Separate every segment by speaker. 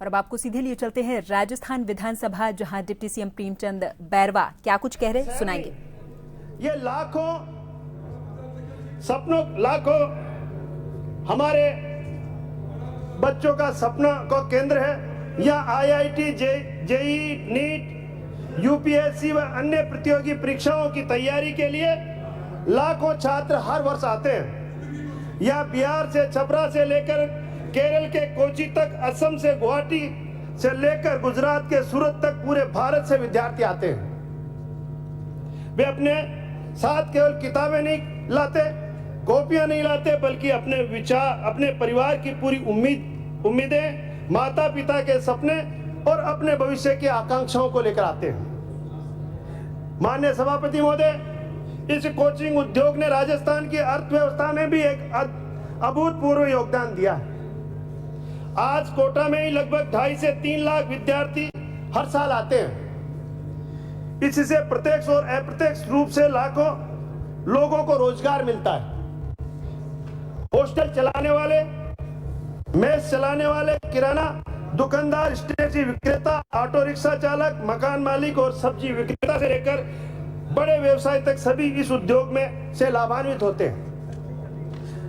Speaker 1: और अब आपको सीधे लिए चलते हैं राजस्थान विधानसभा, जहां डिप्टी सीएम प्रेमचंद बैरवा क्या कुछ कह रहे सुनाएंगे।
Speaker 2: ये लाखों सपनों, लाखों हमारे बच्चों का सपना का केंद्र है। यह आईआईटी, जेईई, नीट, यूपीएससी व अन्य प्रतियोगी परीक्षाओं की तैयारी के लिए लाखों छात्र हर वर्ष आते हैं। यह बिहार से, छपरा से लेकर केरल के कोची तक, असम से गुवाहाटी से लेकर गुजरात के सूरत तक पूरे भारत से विद्यार्थी आते हैं। वे अपने साथ केवल किताबें नहीं लाते, कॉपियां नहीं लाते, बल्कि अपने विचार, अपने परिवार की पूरी उम्मीदें, माता पिता के सपने और अपने भविष्य की आकांक्षाओं को लेकर आते हैं। माननीय सभापति महोदय, इस कोचिंग उद्योग ने राजस्थान की अर्थव्यवस्था में भी एक अभूतपूर्व योगदान दिया है। आज कोटा में ही लगभग 2.5 से 3 लाख विद्यार्थी हर साल आते हैं। इससे प्रत्यक्ष और अप्रत्यक्ष रूप से लाखों लोगों को रोजगार मिलता है। हॉस्टल चलाने वाले, मेस चलाने वाले, किराना दुकानदार, स्टेशनरी विक्रेता, ऑटो रिक्शा चालक, मकान मालिक और सब्जी विक्रेता से लेकर बड़े व्यवसाय तक सभी इस उद्योग में से लाभान्वित होते हैं।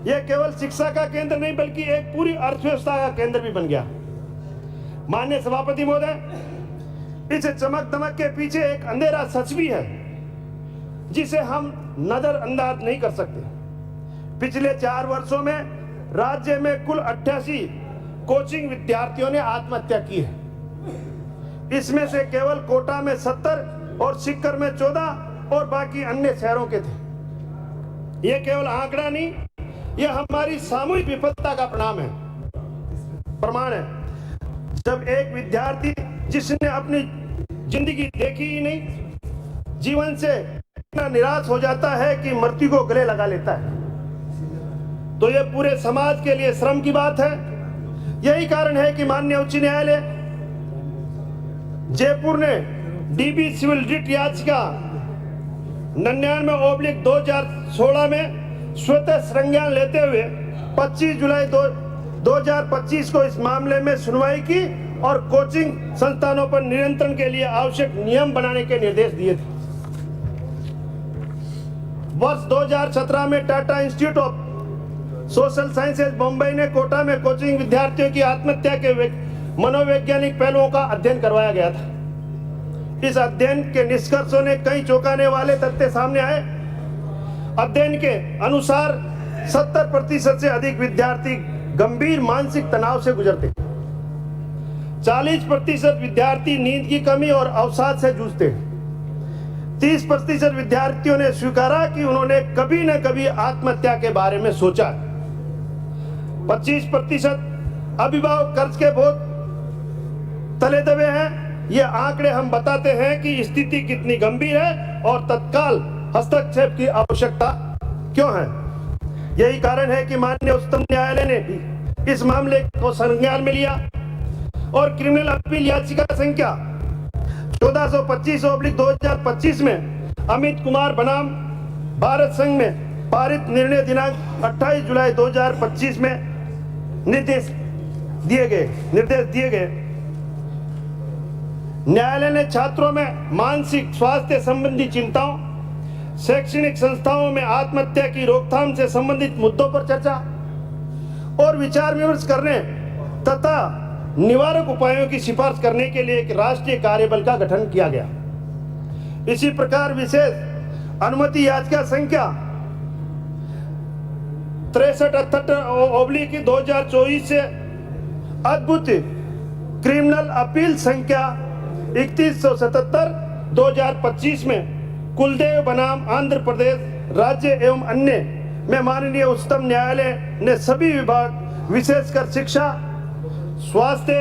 Speaker 2: यह केवल शिक्षा का केंद्र नहीं, बल्कि एक पूरी अर्थव्यवस्था का केंद्र भी बन गया। माननीय सभापति महोदय, इस चमक दमक के पीछे एक अंधेरा सच भी है, जिसे हम नजरअंदाज नहीं कर सकते। पिछले 4 वर्षों में राज्य में कुल 88 कोचिंग विद्यार्थियों ने आत्महत्या की है। इसमें से केवल कोटा में 70 और सीकर में 14 और बाकी अन्य शहरों के थे। यह केवल आंकड़ा नहीं, यह हमारी सामूहिक विफलता का प्रमाण है। जब एक विद्यार्थी जिसने अपनी जिंदगी देखी ही नहीं, जीवन से इतना निराश हो जाता है कि मृत्यु को गले लगा लेता है, तो यह पूरे समाज के लिए श्रम की बात है। यही कारण है कि माननीय उच्च न्यायालय जयपुर ने डीबी सिविल रिट याचिका 99/2016 में स्वतः संज्ञान लेते हुए 25 जुलाई 2025 को इस मामले में सुनवाई की और कोचिंग संस्थानों पर नियंत्रण के लिए आवश्यक नियम बनाने के निर्देश दिए थे। वर्ष 2017 में Tata institute of social sciences Mumbai ने कोटा में कोचिंग विद्यार्थियों की आत्महत्या के मनोवैज्ञानिक पहलुओं का अध्ययन करवाया गया था। इस अध्ययन के निष्कर्षों ने कई चौंकाने वाले तथ्य सामने आए। अध्ययन के अनुसार 70% से अधिक विद्यार्थी गंभीर मानसिक तनाव से गुजरते, 40% विद्यार्थी नींद की कमी और अवसाद से जूझते, 30% विद्यार्थियों ने स्वीकारा कि उन्होंने कभी न कभी आत्महत्या के बारे में सोचा, 25% अभिभावक कर्ज के बोझ तले दबे हैं। ये आंकड़े हम बताते हैं कि स्थिति कितनी गंभीर है और तत्काल हस्तक्षेप की आवश्यकता क्यों है। यही कारण है कि माननीय उच्चतम न्यायालय ने भी इस मामले को संज्ञान में लिया और क्रिमिनल अपील याचिका संख्या 1425/2025 में अमित कुमार बनाम भारत संघ में पारित निर्णय दिनांक 28 जुलाई 2025 में निर्देश दिए गए। न्यायालय ने छात्रों में मानसिक स्वास्थ्य संबंधी चिंताओं, शैक्षणिक संस्थाओं में आत्महत्या की रोकथाम से संबंधित मुद्दों पर चर्चा और विचार विमर्श करने तथा निवारक उपायों की सिफारिश करने के लिए एक राष्ट्रीय कार्यबल का गठन किया गया। इसी प्रकार विशेष अनुमति याचिका संख्या 63/2024 से अद्भुत क्रिमिनल अपील संख्या 3177/2025 में कुलदेव बनाम आंध्र प्रदेश राज्य एवं अन्य में माननीय उच्चतम न्यायालय ने सभी विभाग, विशेषकर शिक्षा, स्वास्थ्य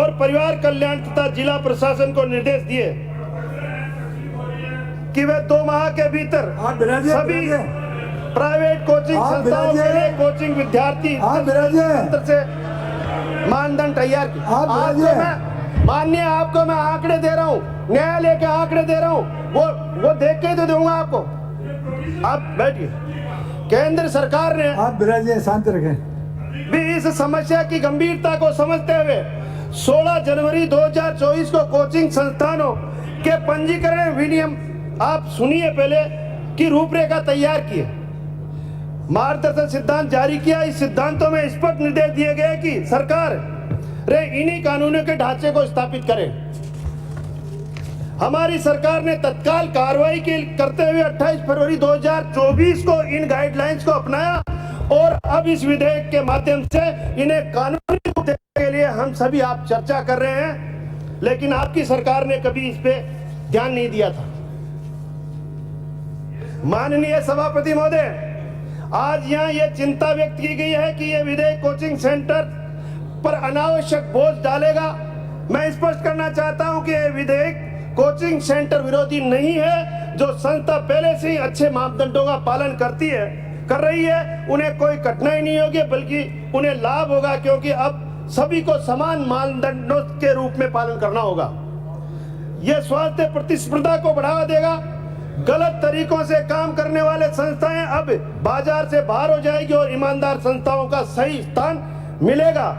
Speaker 2: और परिवार कल्याण तथा जिला प्रशासन को निर्देश दिए कि वे 2 माह के भीतर सभी प्राइवेट कोचिंग संस्थाओं के लिए कोचिंग विद्यार्थी से मानदंड तैयार किए। माननीय, आपको मैं आंकड़े दे रहा हूँ, न्यायालय के आंकड़े दे रहा हूँ, वो देख के तो दूंगा आपको। आप बैठिए। केंद्र सरकार ने,
Speaker 3: आप बिराजे, शांत रखें,
Speaker 2: भी इस समस्या की गंभीरता को समझते हुए 16 जनवरी 2024 को कोचिंग संस्थानों के पंजीकरण विनियम, आप सुनिए पहले, की रूपरेखा तैयार की है, मार्गदर्शक सिद्धांत जारी किया। इस सिद्धांतों में स्पष्ट निर्देश दिए गए कि सरकार इन्हीं कानूनों के ढांचे को स्थापित करे। हमारी सरकार ने तत्काल कार्रवाई करते हुए 28 फरवरी 2024 को इन गाइडलाइंस को अपनाया और अब इस विधेयक के माध्यम से इन्हें कानूनी रूप देने के लिए हम सभी आप चर्चा कर रहे हैं, लेकिन आपकी सरकार ने कभी इस पे ध्यान नहीं दिया था। माननीय सभापति महोदय, आज यहाँ ये चिंता व्यक्त की गई है कि ये विधेयक कोचिंग सेंटर पर अनावश्यक बोझ डालेगा। मैं स्पष्ट करना चाहता हूं कि यह विधेयक कोचिंग सेंटर विरोधी नहीं है। जो संस्था पहले से ही अच्छे मापदंडों का पालन कर रही है, उन्हें कोई कठिनाई नहीं होगी, बल्कि उन्हें लाभ होगा, क्योंकि अब सभी को समान मानदंडों के रूप में पालन करना होगा। यह स्वास्थ्य प्रतिस्पर्धा को बढ़ावा देगा। गलत तरीकों से काम करने वाले संस्थाएं अब बाजार से बाहर हो जाएगी और ईमानदार संस्थाओं का सही स्थान मिलेगा।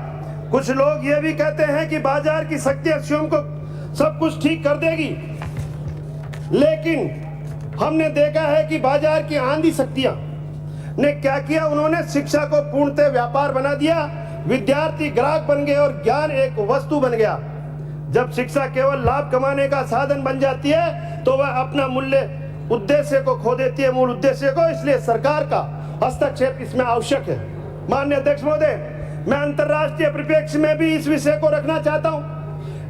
Speaker 2: कुछ लोग ये भी कहते हैं कि बाजार की शक्ति अक्षयों को सब कुछ ठीक कर देगी, लेकिन हमने देखा है कि बाजार की आंधी शक्तियां ने क्या किया। उन्होंने शिक्षा को पूर्णतः व्यापार बना दिया। विद्यार्थी ग्राहक बन गए और ज्ञान एक वस्तु बन गया। जब शिक्षा केवल लाभ कमाने का साधन बन जाती है तो वह अपना मूल्य उद्देश्य को खो देती है, मूल उद्देश्य को। इसलिए सरकार का हस्तक्षेप इसमें आवश्यक है। माननीय अध्यक्ष महोदय, मैं अंतर्राष्ट्रीय परिप्रेक्ष्य में भी इस विषय को रखना चाहता हूं,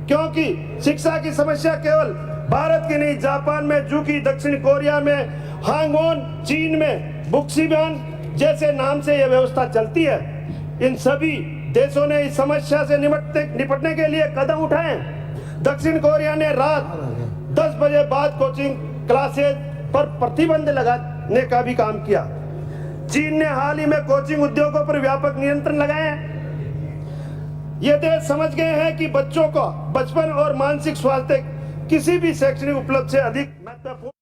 Speaker 2: क्योंकि शिक्षा की समस्या केवल भारत की नहीं, जापान में जूकी, दक्षिण कोरिया में हांगओन, चीन में बुक्सिबान जैसे नाम से यह व्यवस्था चलती है। इन सभी देशों ने इस समस्या से निपटने के लिए कदम उठाए। दक्षिण कोरिया ने रात 10 बजे बाद कोचिंग क्लासेज पर प्रतिबंध लगाने का भी काम किया। चीन ने हाल ही में कोचिंग उद्योगों पर व्यापक नियंत्रण लगाए हैं। ये देश समझ गए हैं कि बच्चों को बचपन और मानसिक स्वास्थ्य किसी भी शैक्षणिक उपलब्धि से अधिक महत्वपूर्ण